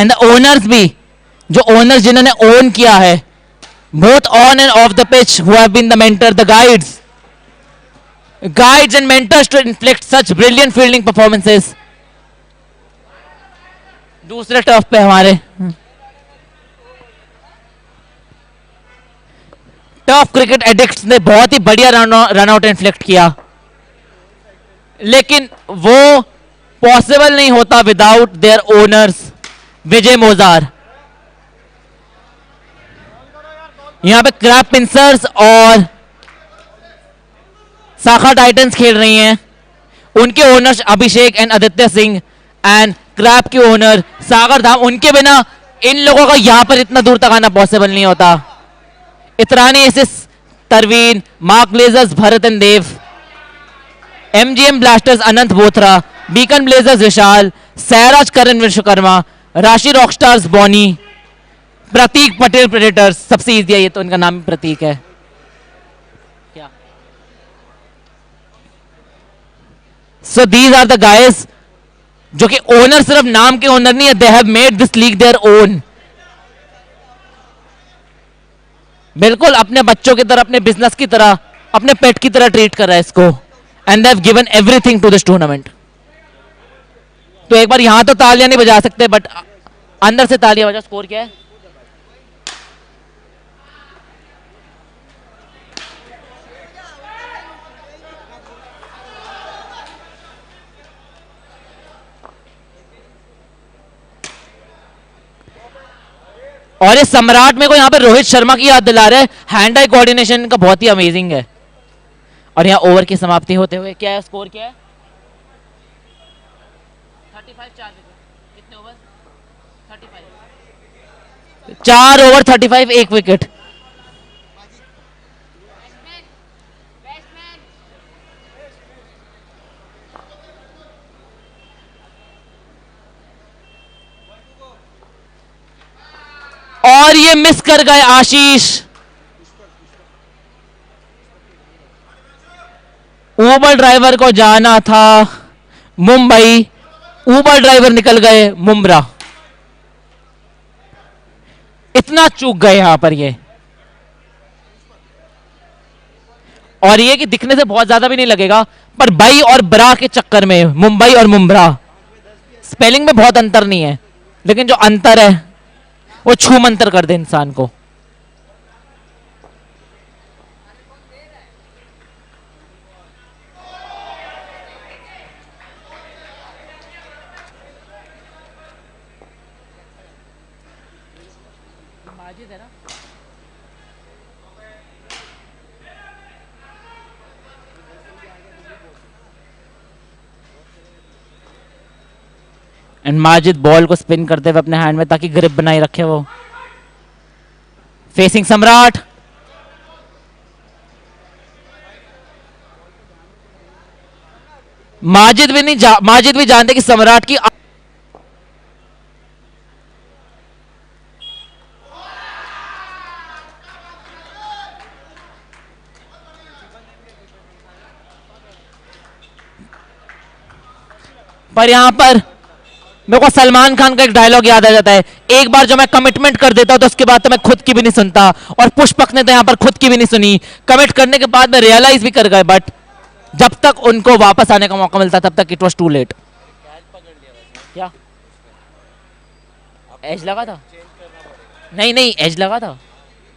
And the owners भी, जो owners जिन्होंने ओन किया है, both on and off the pitch, who have been the mentor, the guides and mentors to inflict such brilliant fielding performances. दूसरे turf पे हमारे tough cricket addicts ने बहुत ही बढ़िया रन आउट इन्फ्लिक्ट किया, लेकिन वो पॉसिबल नहीं होता विदाउट देयर ओनर्स विजय मोजार। यहां पे क्रैप पिंसर्स और साखा टाइटंस खेल रही हैं, उनके owners Abhishek and Aditya Singh and क्रैप के ओनर सागर धाम। उनके बिना इन लोगों का यहां पर इतना दूर तक आना पॉसिबल नहीं होता। इतरानी एसिस तरवीन, mark blazers Bharat and Dev, MGM blasters Anant Bothra, beacon blazers Vishal, Sairaj Karan Vishwakarma, Rashi rockstars Bonnie, Prateek Patel predators. सबसे इजी है ये तो, इनका नाम ही प्रतीक है। क्या so these are the guys जो कि ओनर सिर्फ नाम के ओनर नहीं है, they have made this league their own. बिल्कुल अपने बच्चों की तरह, अपने बिजनेस की तरह, अपने पेट की तरह ट्रीट कर रहा है इसको, and they have given everything to this tournament. तो एक बार यहां तो तालियां नहीं बजा सकते, बट अंदर से तालियां बजा। स्कोर क्या है? और ये सम्राट में को यहाँ पे रोहित शर्मा की याद दिला रहे हैं। हैंड आई कोऑर्डिनेशन का बहुत ही अमेजिंग है। और यहाँ ओवर की समाप्ति होते हुए क्या है, स्कोर क्या है? 35 4 विकेट। कितने ओवर? 35। 4 over 35 1 wicket. और ये मिस कर गए आशीष। ऊबर ड्राइवर को जाना था मुंबई, ऊबर ड्राइवर निकल गए मुंब्रा। इतना चूक गए यहां पर ये। और ये कि दिखने से बहुत ज्यादा भी नहीं लगेगा, पर बई और ब्रा के चक्कर में मुंबई और मुंब्रा, स्पेलिंग में बहुत अंतर नहीं है, लेकिन जो अंतर है वो छू मंतर कर दे इंसान को। माजिद है ना? एंड माजिद बॉल को स्पिन करते हुए अपने हैंड में, ताकि ग्रिप बनाए रखे वो। फेसिंग सम्राट, माजिद भी जानते कि सम्राट की पर यहां पर मेरे को सलमान खान का एक डायलॉग याद आ जाता है, एक बार जो मैं कमिटमेंट कर देता हूं तो उसके बाद तो मैं खुद की भी नहीं सुनता। और पुष्पक ने तो यहां पर खुद की भी नहीं सुनी। कमिट करने के बाद में रियलाइज भी कर गए, बट जब तक उनको वापस आने का मौका मिलता तब तक इट वॉज टू लेट। क्या एज लगा था? नहीं एज लगा था,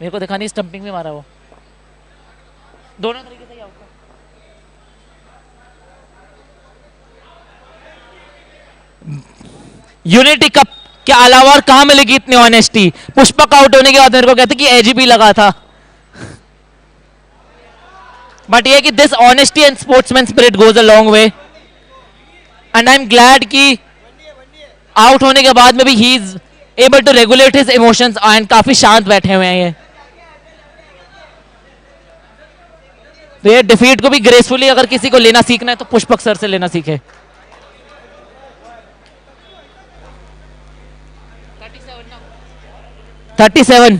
मेरे को देखा नहीं, स्टंपिंग में मारा वो। दोनों तरीके से आउट। यूनिटी कप के अलावा और कहां मिलेगी इतनी ऑनेस्टी? पुष्पक आउट होने के बाद मेरे को कहते कि एजीपी लगा था, बट ये कि this honesty and sportsman spirit goes a long way, and I am glad कि आउट होने के बाद में भी he is able to regulate his emotions and काफी शांत बैठे हुए हैं ये। तो ये डिफीट को भी ग्रेसफुली अगर किसी को लेना सीखना है तो पुष्पक सर से लेना सीखे। 37।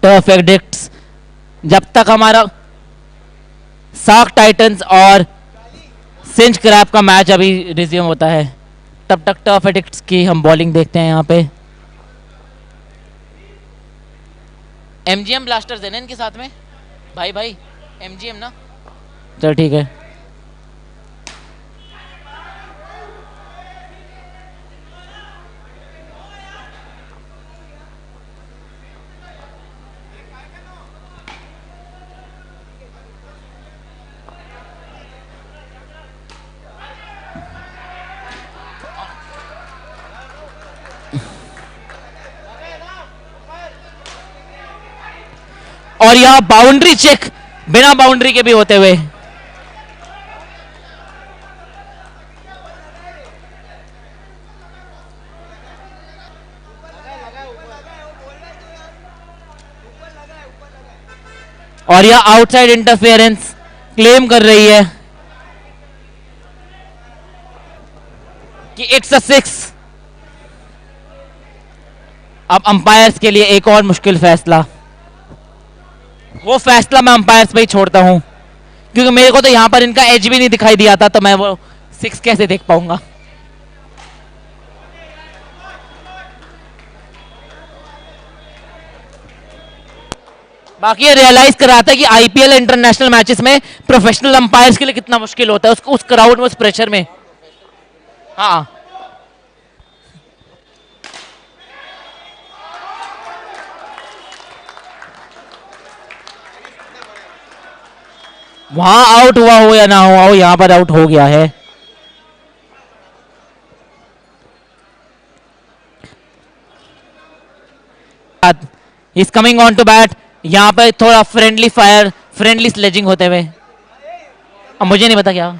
टफ एडिक्ट्स, जब तक हमारा सार्क टाइटंस और सिंच क्रैप का मैच अभी रिज्यूम होता है, तब तक टफ एडिक्ट्स की हम बॉलिंग देखते हैं यहाँ पे। एमजीएम ब्लास्टर्स है ना इनके साथ में, भाई भाई एमजीएम ना, चल ठीक है। और यहाँ बाउंड्री चेक बिना बाउंड्री के भी होते हुए, और यह आउटसाइड इंटरफेरेंस क्लेम कर रही है कि इट्स अ 6। अब अंपायर्स के लिए एक और मुश्किल फैसला, वो फैसला मैं अंपायर्स पे ही छोड़ता हूं, क्योंकि मेरे को तो यहां पर इनका एज भी नहीं दिखाई दिया था, तो मैं वो 6 कैसे देख पाऊंगा। बाकी ये रियलाइज कराता है कि आईपीएल इंटरनेशनल मैचेस में प्रोफेशनल अंपायर्स के लिए कितना मुश्किल होता है, उसको उस क्राउड में, उस प्रेशर में। हाँ, वहां आउट हुआ हो या ना हुआ हो, यहां पर आउट हो गया है। Is coming on to bat, यहां पर थोड़ा फ्रेंडली फायर, फ्रेंडली स्लेजिंग होते हुए। अब मुझे नहीं पता क्या।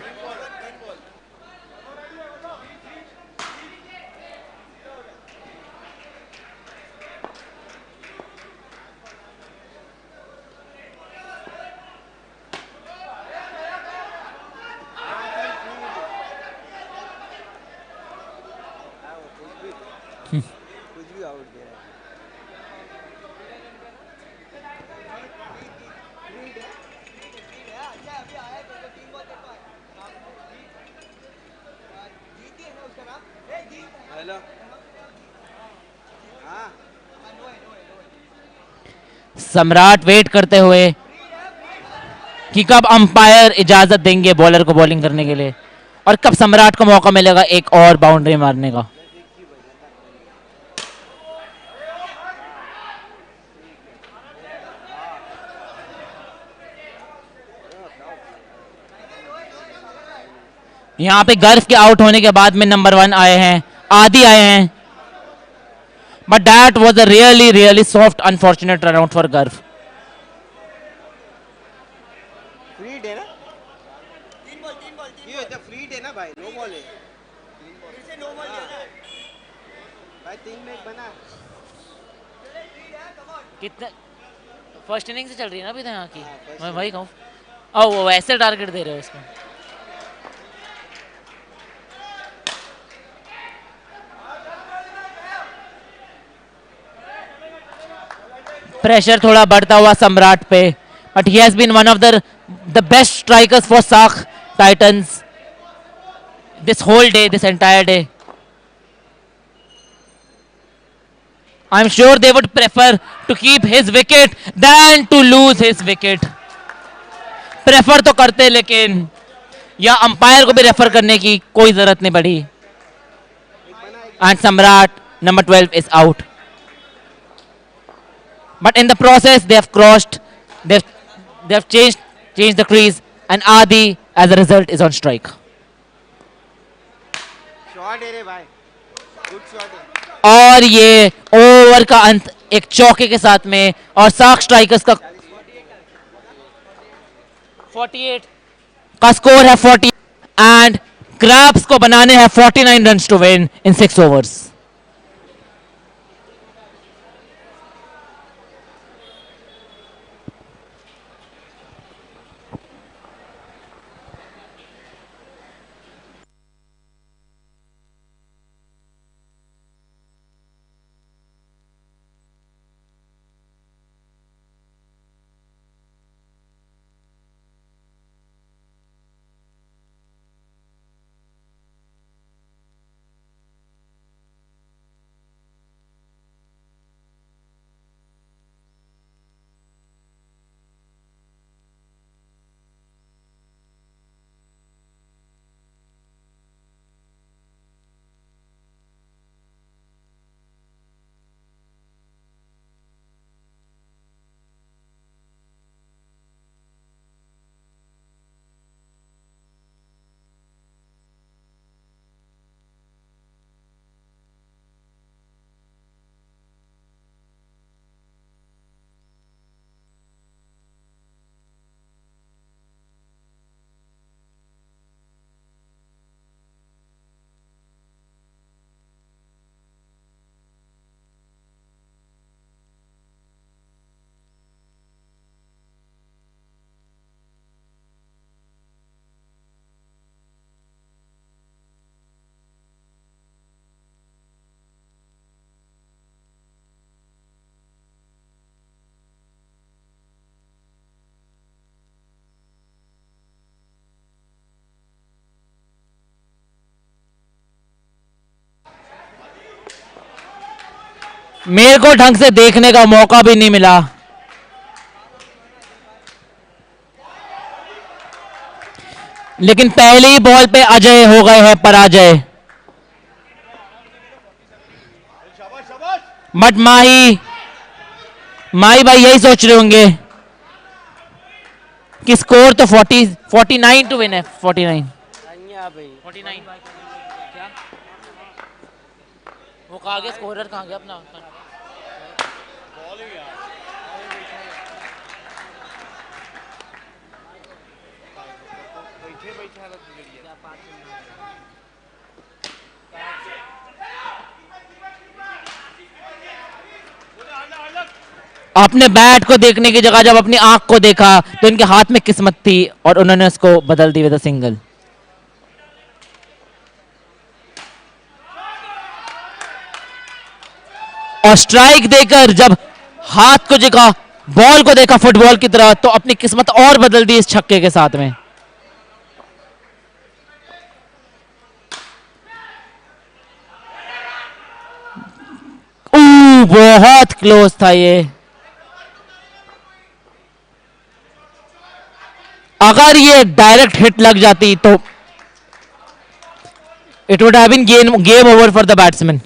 सम्राट वेट करते हुए कि कब अंपायर इजाजत देंगे बॉलर को बॉलिंग करने के लिए, और कब सम्राट को मौका मिलेगा एक और बाउंड्री मारने का। यहां पे गर्व के आउट होने के बाद में नंबर 1 आए हैं, आदि आए हैं, but that was a really really soft unfortunate run out for गर्व। फ्री डे ना, ये होता फ्री डे ना भाई, नो बॉल है, फिर से नो बॉल है भाई, 3 में 1 बना। कितने फर्स्ट इनिंग से चल रही है ना अभी तो यहाँ की, मैं वही कहूँ। ओ वो वैसे टारगेट दे रहे हो उसको। प्रेशर थोड़ा बढ़ता हुआ सम्राट पे, but he has been one of the best strikers for SAARC titans this whole day, this entire day. I'm sure they would prefer to keep his wicket than to lose his wicket. Prefer तो करते, लेकिन या umpire को भी refer करने की कोई जरूरत नहीं पड़ी। एंड सम्राट number 12 is out. But in the process, they have crossed, they have changed the crease, and Adi, as a result, is on strike. Shot है रे भाई, गुड शॉट है। और ये ओवर का अंत एक चौके के साथ में, और सार्क स्ट्राइकर्स का 48 का स्कोर है 40, एंड क्रैप्स को बनाने हैं 49 runs to win in 6 overs. मेरे को ढंग से देखने का मौका भी नहीं मिला। लेकिन पहली ही बॉल पे अजय हो गए हैं पराजय। बट माही भाई यही सोच रहे होंगे कि स्कोर तो 49 टू विन है। 49 भाई 49 क्या वो कहा गया स्कोरर कहाँ गया अपना। अपने बैट को देखने की जगह जब अपनी आंख को देखा तो इनके हाथ में किस्मत थी और उन्होंने उसको बदल दी विद सिंगल। और स्ट्राइक देकर जब हाथ को देखा, बॉल को देखा फुटबॉल की तरह, तो अपनी किस्मत और बदल दी इस छक्के के साथ में। बहुत क्लोज था ये। अगर ये डायरेक्ट हिट लग जाती तो it would have been game over for the batsman.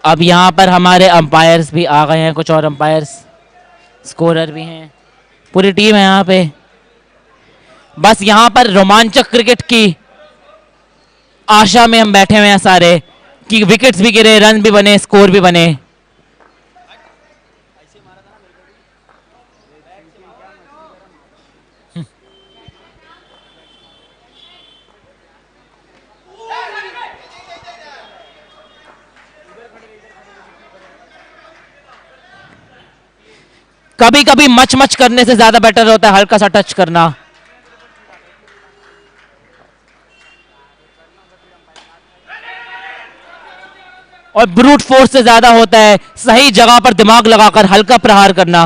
अब यहां पर हमारे अंपायर्स भी आ गए हैं, कुछ और अंपायर्स, स्कोरर भी हैं, पूरी टीम है यहां पे। बस यहां पर रोमांचक क्रिकेट की आशा में हम बैठे हुए हैं सारे कि विकेट्स भी गिरे, रन भी बने, स्कोर भी बने। कभी कभी मच मच करने से ज्यादा बेटर होता है हल्का सा टच करना। और ब्रूट फोर्स से ज्यादा होता है सही जगह पर दिमाग लगाकर हल्का प्रहार करना।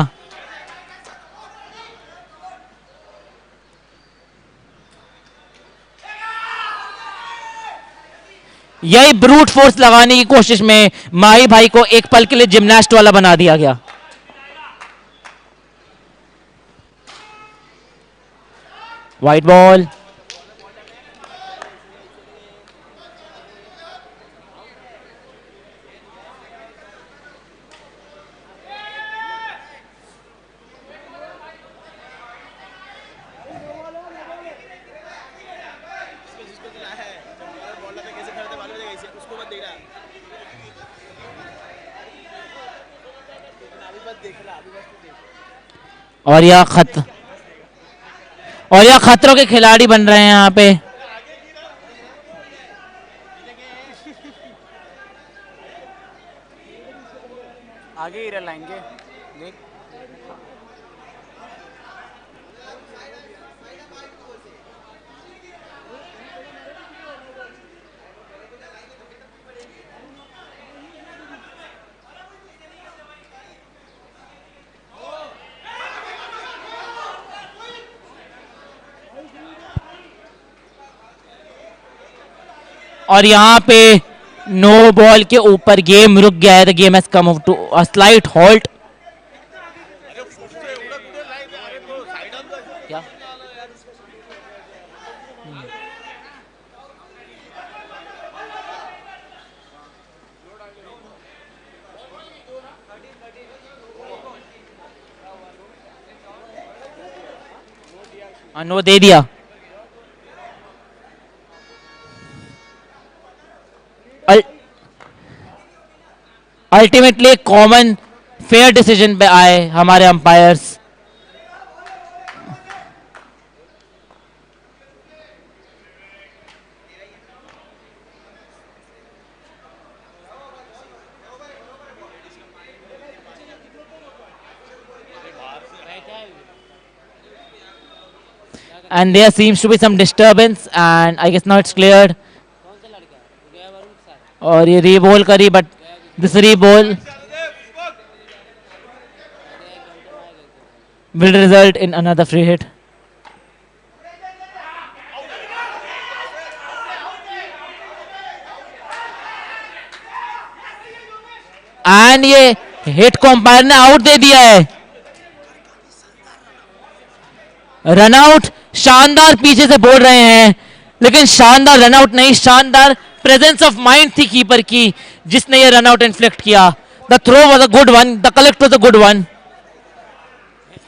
यही ब्रूट फोर्स लगाने की कोशिश में माही भाई को एक पल के लिए जिमनास्ट वाला बना दिया गया। White ball. और यह खतरों के खिलाड़ी बन रहे हैं यहाँ पे। आगे ही लाएंगे देख। और यहाँ पे नो बॉल के ऊपर गेम रुक गया है। The game has come to a slight halt. क्या नो दे दिया। अल्टीमेटली कॉमन फेयर डिसीजन पे आए हमारे umpires. and there seems to be some disturbance, and I guess now it's cleared. और ये रीबॉल करी, but this रीबॉल will result in another free hit. And ये हिट को अंपायर ने आउट दे दिया है. रन आउट शानदार पीछे से बोल रहे हैं, लेकिन शानदार रन आउट नहीं, शानदार प्रेजेंस ऑफ माइंड थी कीपर की जिसने ये रन आउट इन्फ्लिक्ट किया. The throw was a good one, the collect was a good one,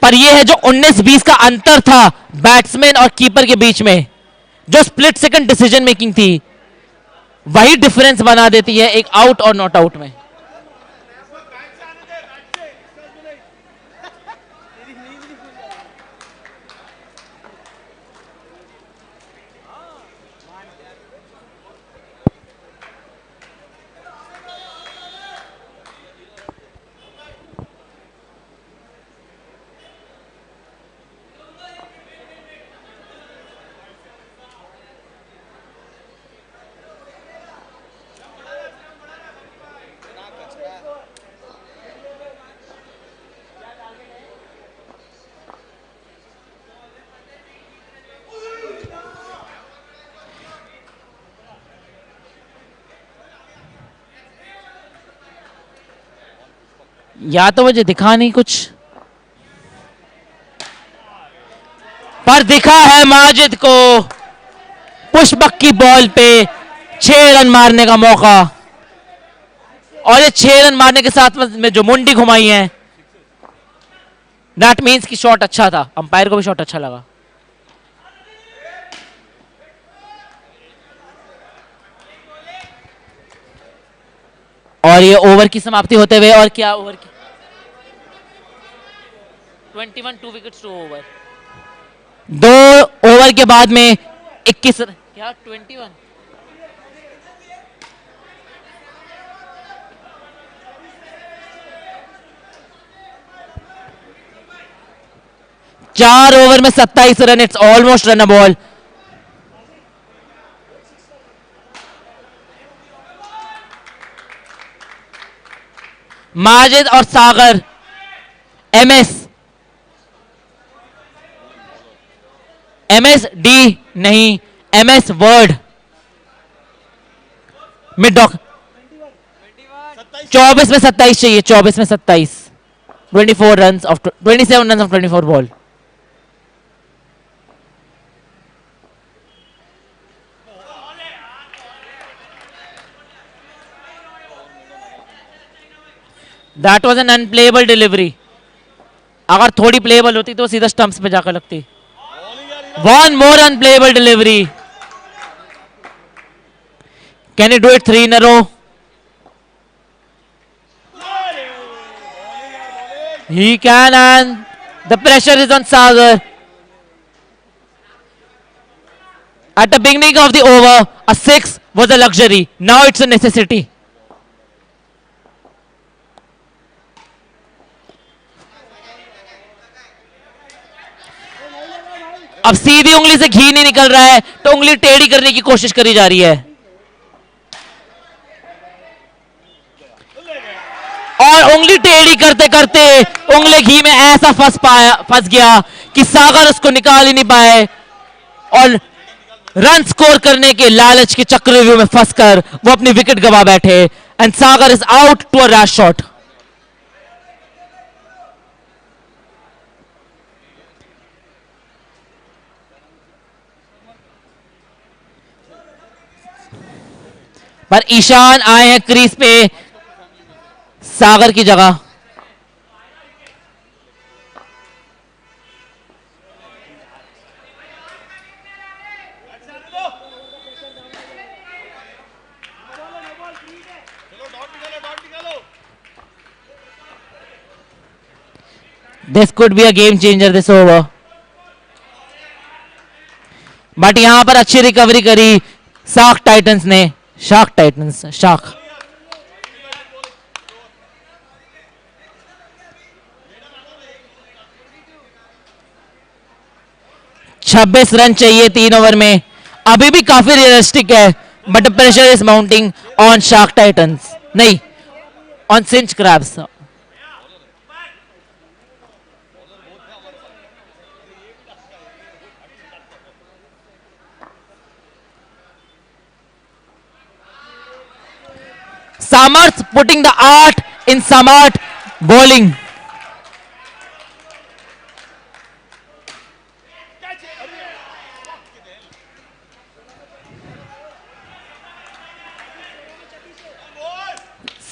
पर ये है जो 19-20 का अंतर था बैट्समैन और कीपर के बीच में, जो स्प्लिट सेकंड डिसीजन मेकिंग थी, वही डिफरेंस बना देती है एक आउट और नॉट आउट में. या तो मुझे दिखा नहीं कुछ, पर दिखा है माजिद को पुष्पक की बॉल पे 6 रन मारने का मौका, और ये 6 रन मारने के साथ में जो मुंडी घुमाई है, दैट मीन्स कि शॉट अच्छा था, अंपायर को भी शॉट अच्छा लगा. और ये ओवर की समाप्ति होते हुए, और क्या ओवर की 21 2 विकेट्स टू ओवर. 2 ओवर के बाद में 21 क्या 21 4 ओवर में 27 run, it's almost run a ball. Majid और सागर, एमएस डी नहीं, एमएस वर्ड मिड डॉक. 24 में 27 चाहिए, 24 में 27, 24 run of 27 run of 24 ball. That was an unplayable delivery. अगर थोड़ी प्लेएबल होती तो सीधा स्टंप्स पे जाकर लगती. One more unplayable delivery. Can you do it 3 in a row? He can, and the pressure is on Sagar. At the beginning of the over, a 6 was a luxury. Now it's a necessity. अब सीधी उंगली से घी नहीं निकल रहा है तो उंगली टेढ़ी करने की कोशिश करी जा रही है, और उंगली टेढ़ी करते करते उंगली घी में ऐसा फंस गया कि सागर उसको निकाल ही नहीं पाए, और रन स्कोर करने के लालच के चक्रव्यूह में फंसकर वो अपनी विकेट गवा बैठे. And Sagar is out to a rash shot. पर ईशान आए हैं क्रीज पे सागर की जगह. This could be a game changer this over, but यहां पर अच्छी रिकवरी करी शार्क टाइटंस ने. Shark titans, shark. 26 रन चाहिए 3 ओवर में. अभी भी काफी रियलिस्टिक है, but pressure is mounting on shark titans, नहीं, on cinch crabs. Samarth putting the art in smart bowling.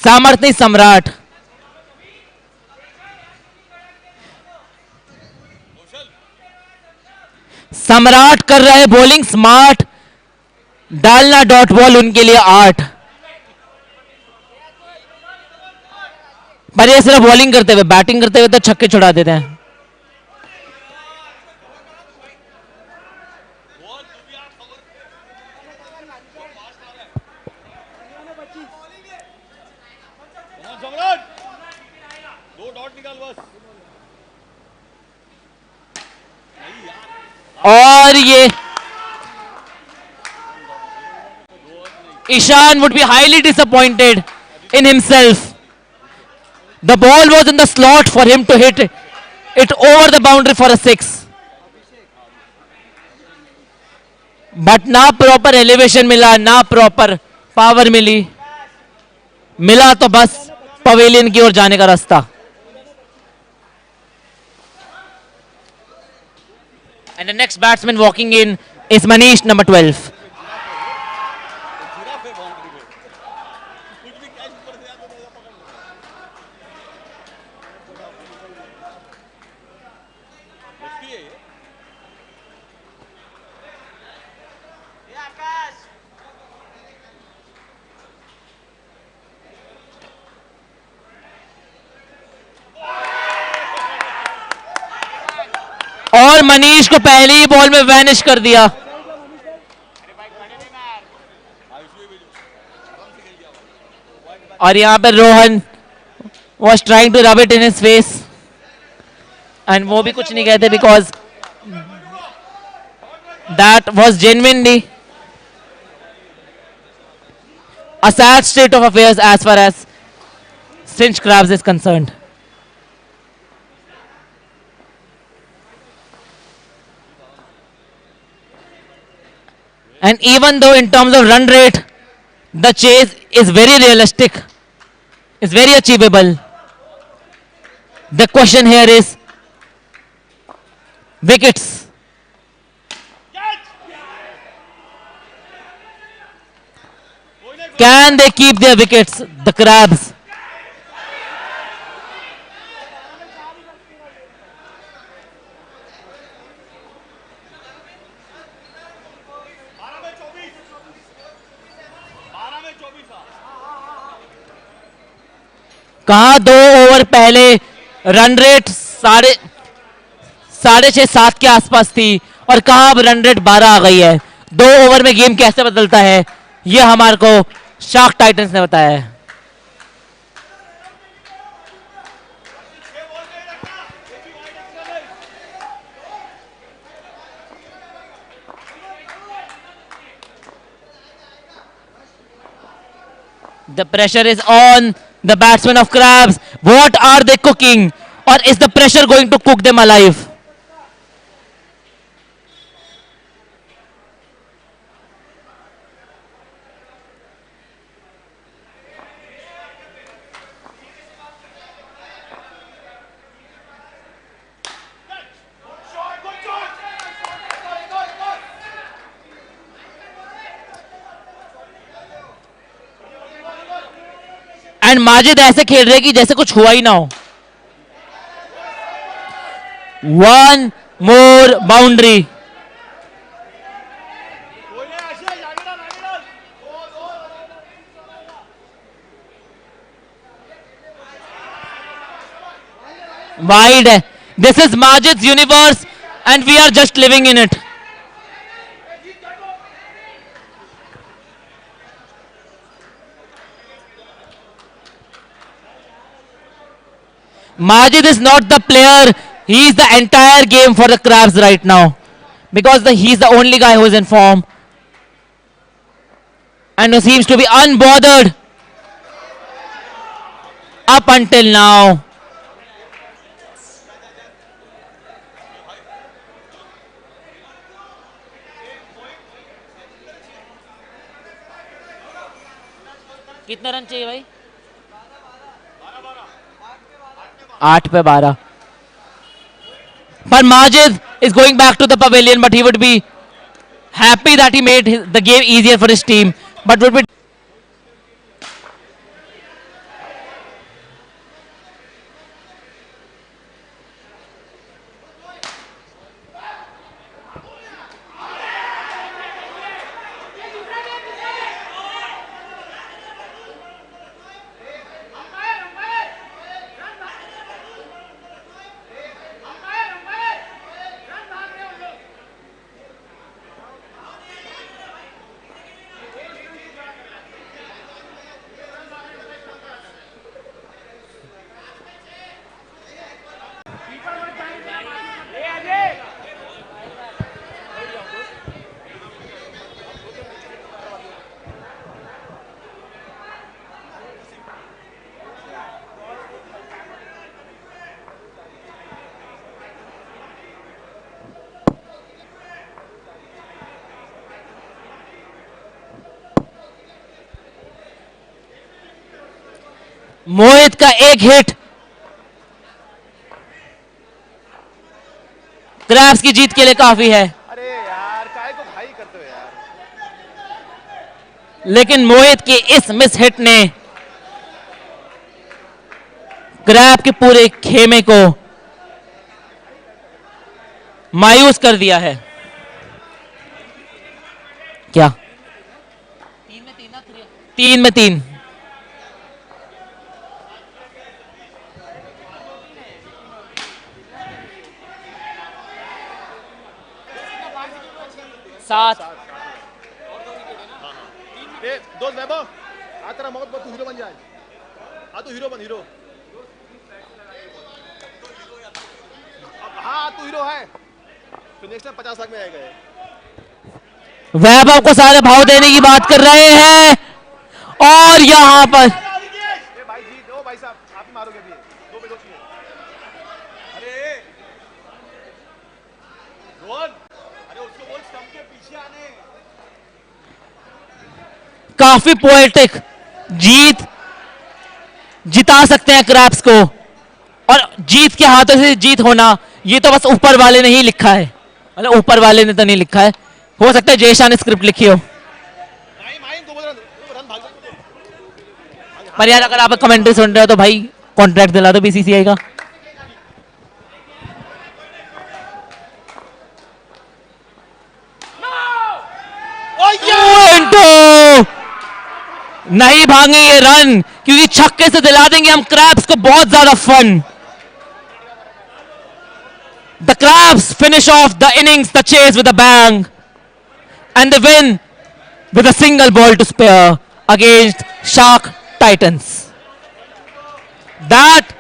सामर्थ नहीं, सम्राट. सम्राट कर रहे हैं बॉलिंग स्मार्ट, डालना डॉट बॉल उनके लिए आर्ट. पर ये सिर्फ बॉलिंग करते हुए, बैटिंग करते हुए तो छक्के छुड़ा देते हैं. और ये Ishan would be highly disappointed in himself. The ball was in the slot for him to hit it over the boundary for a 6. But ना प्रॉपर एलिवेशन मिला, ना प्रॉपर पावर मिली. मिला तो बस पवेलियन की ओर जाने का रास्ता. And the next batsman walking in is Manish, number 12. और मनीष को पहली ही बॉल में वैनिश कर दिया. और यहां पर Rohan was trying to rub it in his face, and वो भी कुछ नहीं कहते because that was genuinely a sad state of affairs as far as Cinch Crabs is concerned. And even though in terms of run rate, the chase is very realistic, it's very achievable, the question here is wickets. Can they keep their wickets, the Crabs? कहा 2 over पहले run rate साढ़े 6-7 के आसपास थी, और कहा अब run rate 12 आ गई है. 2 ओवर में गेम कैसे बदलता है, ये हमारे को शार्क टाइटंस ने बताया है. The pressure is on the batsmen of Crabs. What are they cooking? Or is the pressure going to cook them alive? And Majid ऐसे खेल रहे कि जैसे कुछ हुआ ही ना हो. 1 more बाउंड्री. वाइड है. This is Majid universe and we are just living in it. Majid is not the player, he is the entire game for the Crabs right now. because he's the only guy who is in form and who seems to be unbothered up until now. कितना run चाहिए भाई? 8 पे 12. But Majid is going back to the pavilion, but he would be happy that he made the game easier for his team. But would be मोहित का एक hit crabs की जीत के लिए काफी है. अरे यार काय को भाई करते हो यार. लेकिन मोहित की इस मिस हिट ने क्रैब के पूरे खेमे को मायूस कर दिया है. क्या 3 में 3. सात. ए दोस्त वैभव आ तेरा मौत तू हीरो बन जाए. आ तू हीरो बन हीरो. हाँ तू हीरो है तो नेक्स्ट टाइम 50 लाख में आएगा. वैभव को सारे भाव देने की बात कर रहे हैं और यहां पर ए भाई जी दो भाई साहब आप ही मारोगे अभी. 2 पे 2 चाहिए. अरे रोहन अरे उसको बोल स्टंप के पीछे आने. काफी पोएटिक जीत जिता सकते हैं क्रैब्स को और जीत के हाथों से जीत होना ये तो बस ऊपर वाले ने ही लिखा है. मतलब ऊपर वाले ने तो नहीं लिखा है. हो सकता है जयशा ने स्क्रिप्ट लिखी हो. पर यार अगर आप कमेंट्री सुन रहे हो तो भाई कॉन्ट्रैक्ट दिला दो बीसीसीआई का. नहीं भागेंगे ये रन क्योंकि छक्के से दिला देंगे हम क्रैब्स को बहुत ज्यादा fun. The Crabs finish off the innings, the chase with a bang, and they win with a single ball to spare against Shark Titans. That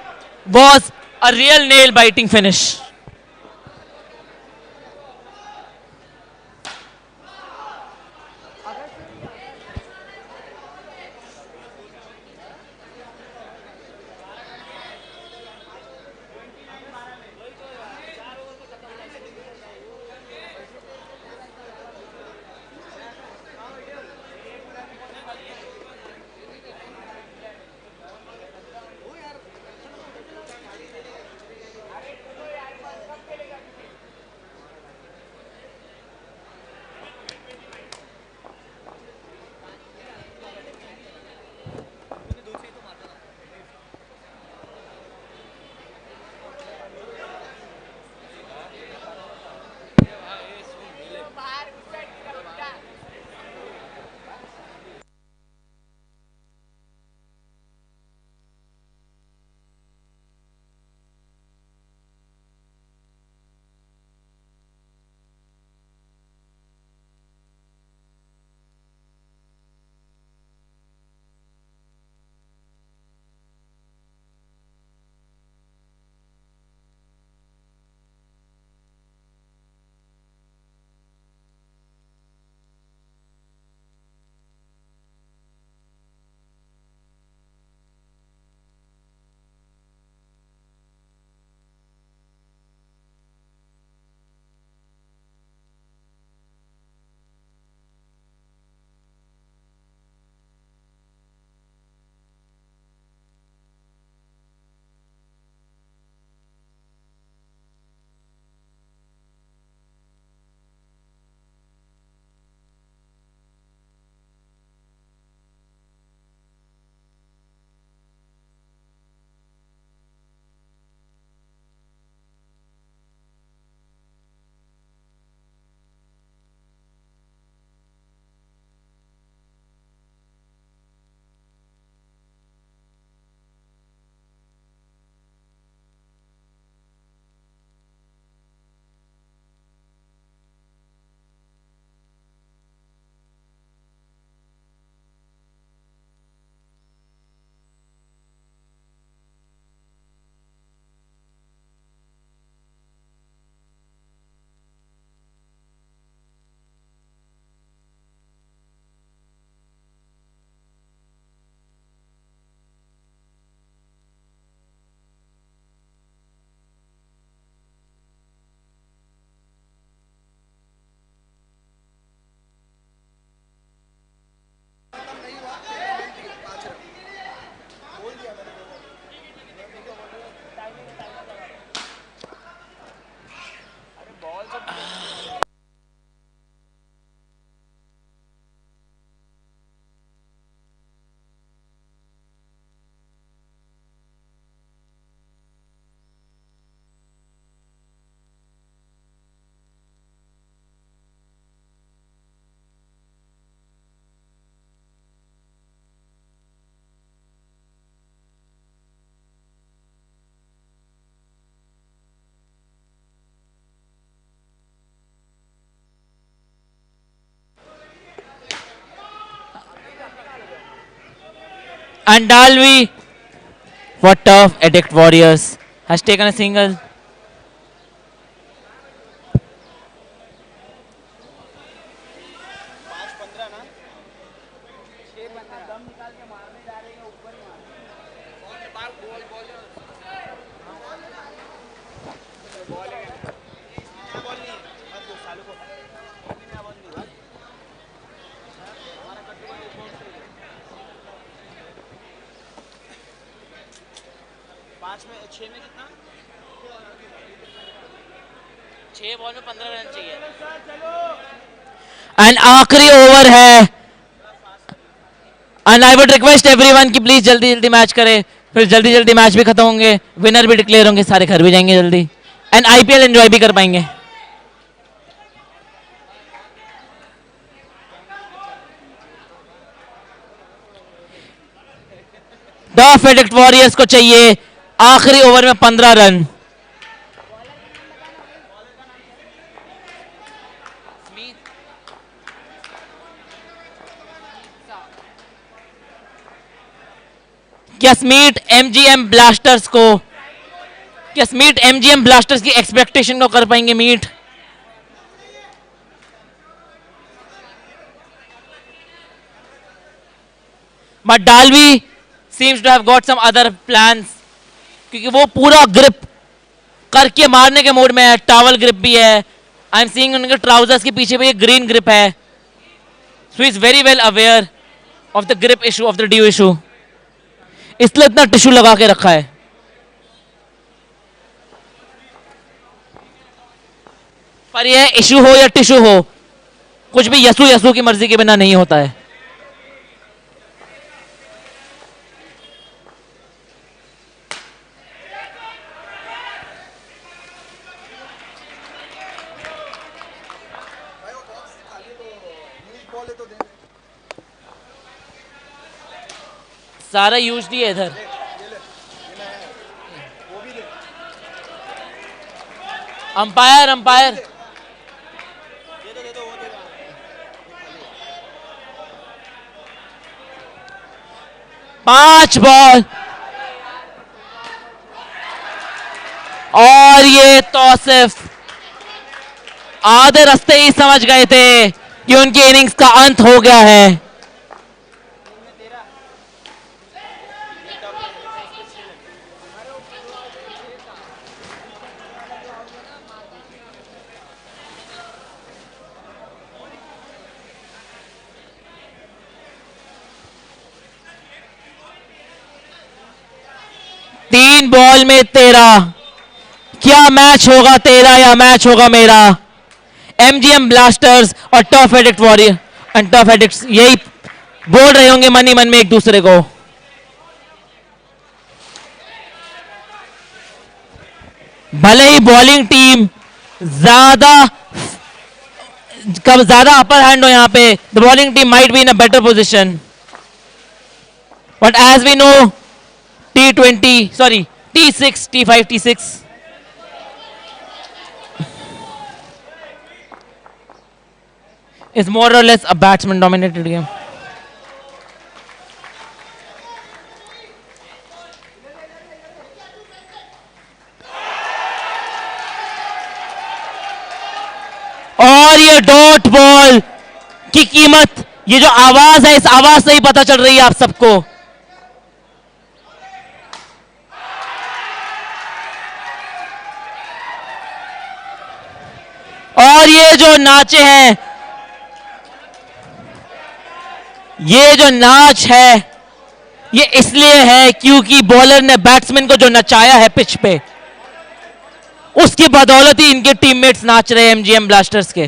was a real nail-biting finish. And Dalvi for Tough Addict Warriors has taken a single. पांच में छह में कितना 6 ball में 15 run चाहिए and आखिरी over है and I would request everyone कि प्लीज जल्दी जल्दी मैच करें फिर जल्दी जल्दी मैच भी खत्म होंगे विनर भी डिक्लेयर होंगे सारे घर भी जाएंगे जल्दी एंड आईपीएल एंजॉय भी कर पाएंगे टफ एडिक्ट वॉरियर्स को चाहिए आखिरी ओवर में 15 रन क्या स्मीट एमजीएम ब्लास्टर्स को क्या स्मीट एमजीएम ब्लास्टर्स की एक्सपेक्टेशन को कर पाएंगे meet but Dalvi seems to have got some other plans क्योंकि वो पूरा ग्रिप करके मारने के मोड में है टावल ग्रिप भी है आई एम सीइंग उनके ट्राउजर्स के पीछे भी एक ग्रीन ग्रिप है so is very well aware of the grip issue of the due issue इसलिए इतना टिश्यू लगा के रखा है पर यह इशू हो या टिश्यू हो कुछ भी यसू यसू की मर्जी के बिना नहीं होता है सारा यूज दिया इधर अंपायर अंपायर 5 बॉल और ये तौसिफ आधे रास्ते ही समझ गए थे कि उनकी इनिंग्स का अंत हो गया है तीन बॉल में 13 क्या मैच होगा तेरा या मैच होगा मेरा एमजीएम ब्लास्टर्स और tough addict warrior and tough addicts यही बोल रहे होंगे मन ही मन में एक दूसरे को भले ही बॉलिंग टीम ज्यादा अपर हैंड हो यहां पे the bowling team might be in a better position but as we know T20 sorry T6 T5 T6 is more or less a batsman dominated game और ये डॉट बॉल की कीमत ये जो आवाज है इस आवाज से ही पता चल रही है आप सबको और ये जो नाचे हैं ये जो नाच है ये इसलिए है क्योंकि बॉलर ने बैट्समैन को जो नचाया है पिच पे उसकी बदौलत ही इनके टीममेट्स नाच रहे हैं एमजीएम ब्लास्टर्स के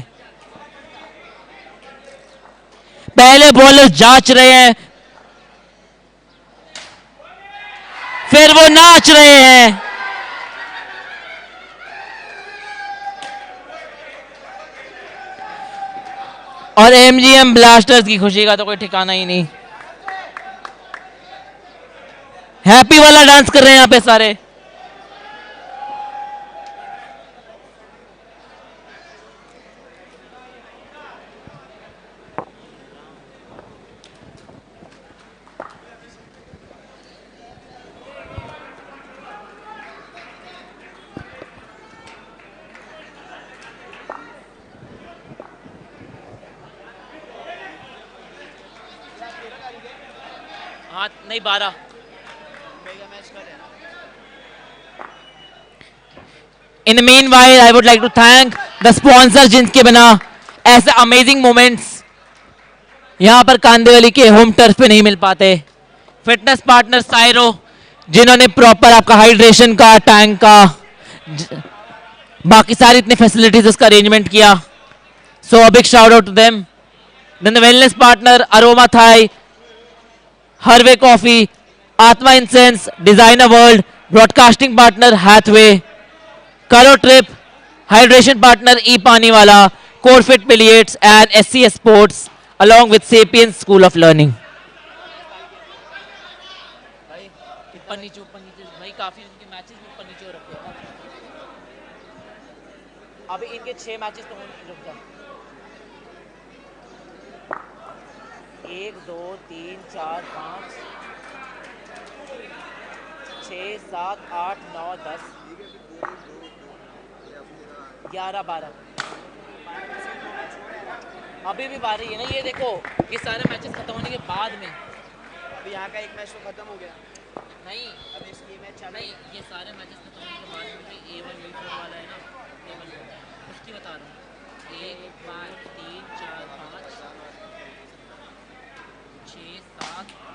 पहले बॉलर जांच रहे हैं फिर वो नाच रहे हैं और एमजीएम ब्लास्टर्स की खुशी का तो कोई ठिकाना ही नहीं हैप्पी वाला डांस कर रहे हैं यहां पे सारे नहीं 12. मेगा मैच कर लेना. In the meanwhile, I would like to thank the sponsors जिनके बिना ऐसे अमेजिंग मोमेंट्स यहाँ पर कांदिवली के होम टर्फ पे नहीं मिल पाते. फिटनेस पार्टनर साइरो जिन्होंने प्रॉपर आपका हाइड्रेशन का टैंक का बाकी सारी इतनी फैसिलिटीज उसका अरेंजमेंट किया. So a big shout out to them. Then the wellness partner aroma thai, Harvey coffee, Atma incense, designer world, broadcasting partner Hathway, Karo trip, hydration partner E Paani Wala, Corefit Pilates and SCS sports along with Sapiens School of Learning. भाई ऊपर नीचे भाई काफी इनके matches भी ऊपर नीचे हो रखे हैं. अभी इनके 6 मैचेस तो रुक जा. 1 2 3 4 5 6 7 8 9 10 11 12. अभी भी 12 ही है ना. ये देखो ये सारे मैचेस खत्म होने के बाद में. अभी यहाँ का एक मैच तो खत्म हो गया. नहीं अब इसलिए मैच चालू नहीं ये सारे मैचेस खत्म होने के बाद में A1 A4 वाला है ना टेबल उसकी बता रहा हूँ. 1 2 3 4 5 6 7